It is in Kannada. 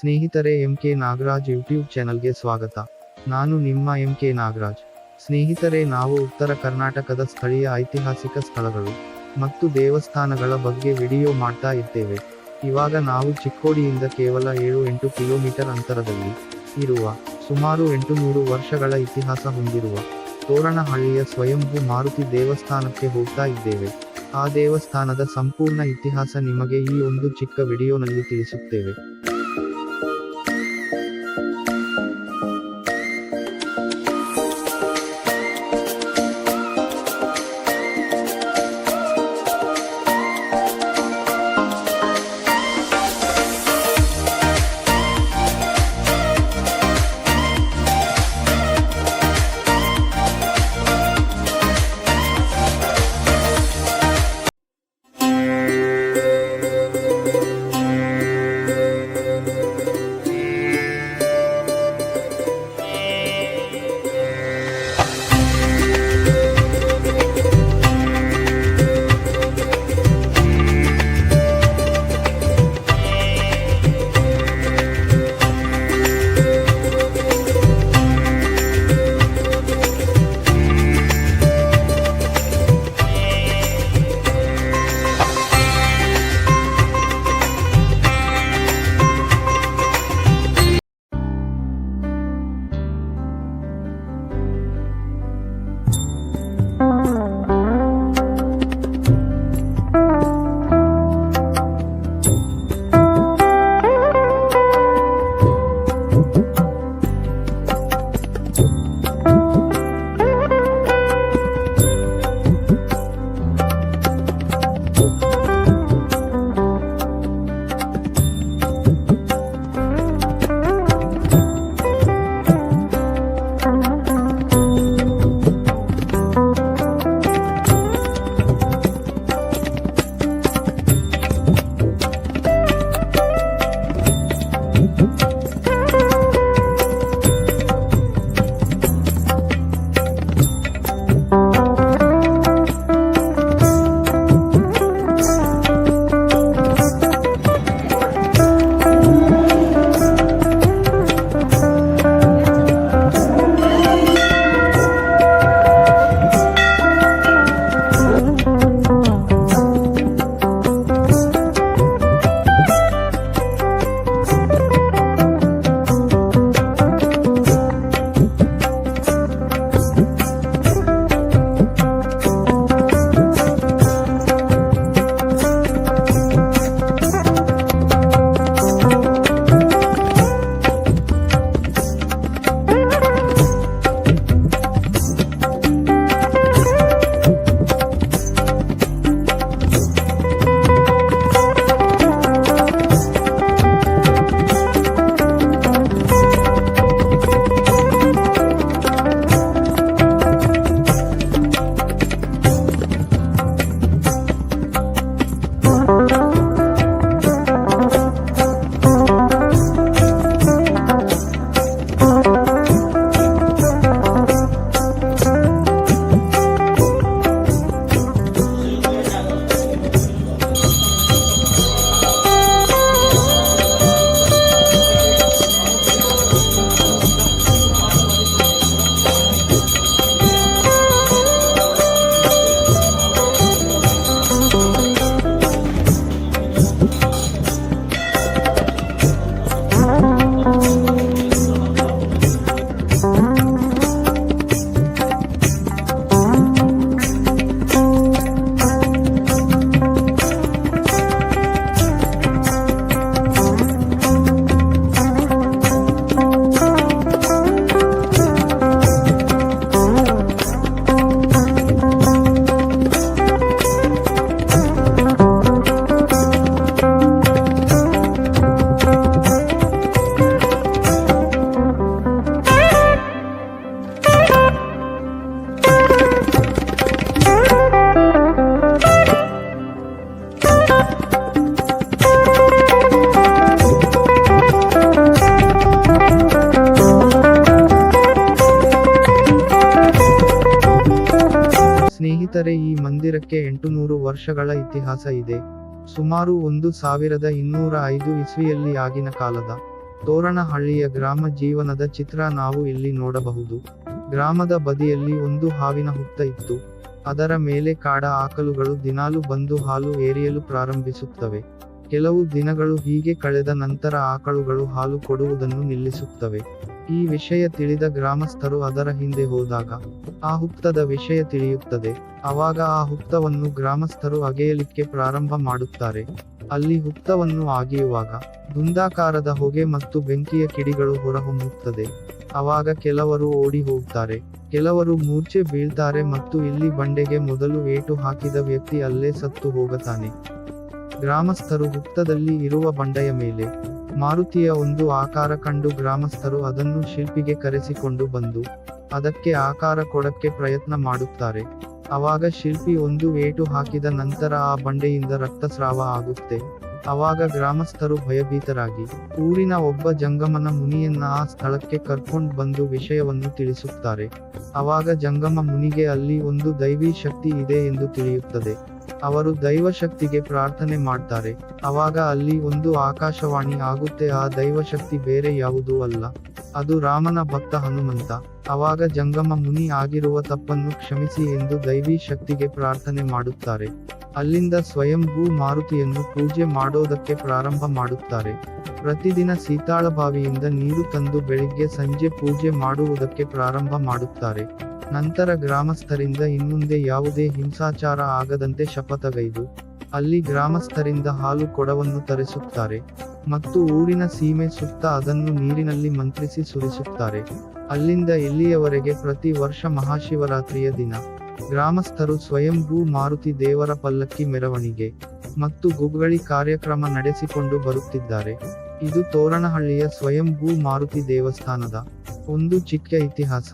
ಸ್ನೇಹಿತರೆ, MK ನಾಗರಾಜ್ ಯೂಟ್ಯೂಬ್ ಚಾನಲ್ಗೆ ಸ್ವಾಗತ. ನಾನು ನಿಮ್ಮ MK ನಾಗರಾಜ್. ಸ್ನೇಹಿತರೆ, ನಾವು ಉತ್ತರ ಕರ್ನಾಟಕದ ಸ್ಥಳೀಯ ಐತಿಹಾಸಿಕ ಸ್ಥಳಗಳು ಮತ್ತು ದೇವಸ್ಥಾನಗಳ ಬಗ್ಗೆ ವಿಡಿಯೋ ಮಾಡ್ತಾ ಇದ್ದೇವೆ. ಇವಾಗ ನಾವು ಚಿಕ್ಕೋಡಿಯಿಂದ ಕೇವಲ 7-8 ಕಿಲೋಮೀಟರ್ ಅಂತರದಲ್ಲಿ ಇರುವ ಸುಮಾರು 800 ವರ್ಷಗಳ ಇತಿಹಾಸ ಹೊಂದಿರುವ ತೋರಣಹಳ್ಳಿಯ ಸ್ವಯಂಭೂ ಮಾರುತಿ ದೇವಸ್ಥಾನಕ್ಕೆ ಹೋಗ್ತಾ ಇದ್ದೇವೆ. ಆ ದೇವಸ್ಥಾನದ ಸಂಪೂರ್ಣ ಇತಿಹಾಸ ನಿಮಗೆ ಈ ಒಂದು ಚಿಕ್ಕ ವಿಡಿಯೋನಲ್ಲಿ ತಿಳಿಸುತ್ತೇವೆ. ಸ್ನೇಹಿತರೆ, ಈ ಮಂದಿರಕ್ಕೆ 800 ವರ್ಷಗಳ ಇತಿಹಾಸ ಇದೆ. ಸುಮಾರು 1205 ಇಸ್ವಿಯಲ್ಲಿ ಆಗಿನ ಕಾಲದ ತೋರಣಹಳ್ಳಿಯ ಗ್ರಾಮ ಜೀವನದ ಚಿತ್ರ ನಾವು ಇಲ್ಲಿ ನೋಡಬಹುದು. ಗ್ರಾಮದ ಬದಿಯಲ್ಲಿ ಒಂದು ಹಾವಿನ ಹುತ್ತ ಇತ್ತು. ಅದರ ಮೇಲೆ ಕಾಡ ಆಕಳುಗಳು ದಿನಾಲು ಬಂದು ಹಾಲು ಎರೆಯಲು ಪ್ರಾರಂಭಿಸುತ್ತವೆ. ಕೆಲವು ದಿನಗಳು ಹೀಗೆ ಕಳೆದ ನಂತರ ಆಕಳುಗಳು ಹಾಲು ಕೊಡುವುದನ್ನು ನಿಲ್ಲಿಸುತ್ತವೆ. ಈ ವಿಷಯ ತಿಳಿದ ಗ್ರಾಮಸ್ಥರು ಅದರ ಹಿಂದೆ ಹೋದಾಗ ಆ ಹುತ್ತದ ವಿಷಯ ತಿಳಿಯುತ್ತದೆ. ಆವಾಗ ಆ ಹುತ್ತವನ್ನು ಗ್ರಾಮಸ್ಥರು ಅಗೆಯಲಿಕ್ಕೆ ಪ್ರಾರಂಭ ಮಾಡುತ್ತಾರೆ. ಅಲ್ಲಿ ಹುತ್ತವನ್ನು ಅಗೆಯುವಾಗ ದುಂಡಾಕಾರದ ಹೊಗೆ ಮತ್ತು ಬೆಂಕಿಯ ಕಿಡಿಗಳು ಹೊರಹೊಮ್ಮುತ್ತದೆ. ಆವಾಗ ಕೆಲವರು ಓಡಿ ಹೋಗ್ತಾರೆ, ಕೆಲವರು ಮೂರ್ಛೆ ಬೀಳ್ತಾರೆ ಮತ್ತು ಇಲ್ಲಿ ಬಂಡೆಗೆ ಮೊದಲು ಏಟು ಹಾಕಿದ ವ್ಯಕ್ತಿ ಅಲ್ಲೇ ಸತ್ತು ಹೋಗುತ್ತಾನೆ. ಗ್ರಾಮಸ್ಥರು ಹುತ್ತದಲ್ಲಿ ಇರುವ ಬಂಡೆಯ ಮೇಲೆ ಮಾರುತಿಯ ಒಂದು ಆಕಾರ ಕಂಡು ಗ್ರಾಮಸ್ಥರು ಅದನ್ನು ಶಿಲ್ಪಿಗೆ ಕರೆಸಿಕೊಂಡು ಬಂದು ಅದಕ್ಕೆ ಆಕಾರ ಕೊಡಕ್ಕೆ ಪ್ರಯತ್ನ ಮಾಡುತ್ತಾರೆ. ಆವಾಗ ಶಿಲ್ಪಿ ಒಂದು ಏಟು ಹಾಕಿದ ನಂತರ ಆ ಬಂಡೆಯಿಂದ ರಕ್ತಸ್ರಾವ ಆಗುತ್ತೆ. ಆವಾಗ ಗ್ರಾಮಸ್ಥರು ಭಯಭೀತರಾಗಿ ಊರಿನ ಒಬ್ಬ ಜಂಗಮನ ಮುನಿಯನ್ನ ಆ ಸ್ಥಳಕ್ಕೆ ಕರ್ಕೊಂಡು ಬಂದು ವಿಷಯವನ್ನು ತಿಳಿಸುತ್ತಾರೆ. ಆವಾಗ ಜಂಗಮ ಮುನಿಗೆ ಅಲ್ಲಿ ಒಂದು ದೈವಿ ಶಕ್ತಿ ಇದೆ ಎಂದು ತಿಳಿಯುತ್ತದೆ. ಅವರು ದೈವಶಕ್ತಿಗೆ ಪ್ರಾರ್ಥನೆ ಮಾಡ್ತಾರೆ. ಆವಾಗ ಅಲ್ಲಿ ಒಂದು ಆಕಾಶವಾಣಿ ಆಗುತ್ತೆ. ಆ ದೈವಶಕ್ತಿ ಬೇರೆ ಯಾವುದೂ ಅಲ್ಲ, ಅದು ರಾಮನ ಭಕ್ತ ಹನುಮಂತ. ಆವಾಗ ಜಂಗಮ ಮುನಿ ಆಗಿರುವ ತಪ್ಪನ್ನು ಕ್ಷಮಿಸಿ ಎಂದು ದೈವಿ ಶಕ್ತಿಗೆ ಪ್ರಾರ್ಥನೆ ಮಾಡುತ್ತಾರೆ. ಅಲ್ಲಿಂದ ಸ್ವಯಂಭೂ ಮಾರುತಿಯನ್ನು ಪೂಜೆ ಮಾಡೋದಕ್ಕೆ ಪ್ರಾರಂಭ ಮಾಡುತ್ತಾರೆ. ಪ್ರತಿದಿನ ಸೀತಾಳಬಾವಿಯಿಂದ ನೀರು ತಂದು ಬೆಳಿಗ್ಗೆ ಸಂಜೆ ಪೂಜೆ ಮಾಡುವುದಕ್ಕೆ ಪ್ರಾರಂಭ ಮಾಡುತ್ತಾರೆ. ನಂತರ ಗ್ರಾಮಸ್ಥರಿಂದ ಇನ್ಮುಂದೆ ಯಾವುದೇ ಹಿಂಸಾಚಾರ ಆಗದಂತೆ ಶಪಥಗೈದು ಅಲ್ಲಿ ಗ್ರಾಮಸ್ಥರಿಂದ ಹಾಲು ಕೊಡವನ್ನು ತರಿಸುತ್ತಾರೆ ಮತ್ತು ಊರಿನ ಸೀಮೆ ಸುತ್ತ ಅದನ್ನು ನೀರಿನಲ್ಲಿ ಮಂತ್ರಿಸಿ ಸುರಿಸುತ್ತಾರೆ. ಅಲ್ಲಿಂದ ಇಲ್ಲಿಯವರೆಗೆ ಪ್ರತಿ ವರ್ಷ ಮಹಾಶಿವರಾತ್ರಿಯ ದಿನ ಗ್ರಾಮಸ್ಥರು ಸ್ವಯಂಭೂ ಮಾರುತಿ ದೇವರ ಪಲ್ಲಕ್ಕಿ ಮೆರವಣಿಗೆ ಮತ್ತು ಗುಗ್ಗಳಿ ಕಾರ್ಯಕ್ರಮ ನಡೆಸಿಕೊಂಡು ಬರುತ್ತಿದ್ದಾರೆ. ಇದು ತೋರಣಹಳ್ಳಿಯ ಸ್ವಯಂಭೂ ಮಾರುತಿ ದೇವಸ್ಥಾನದ ಒಂದು ಚಿಕ್ಕ ಇತಿಹಾಸ.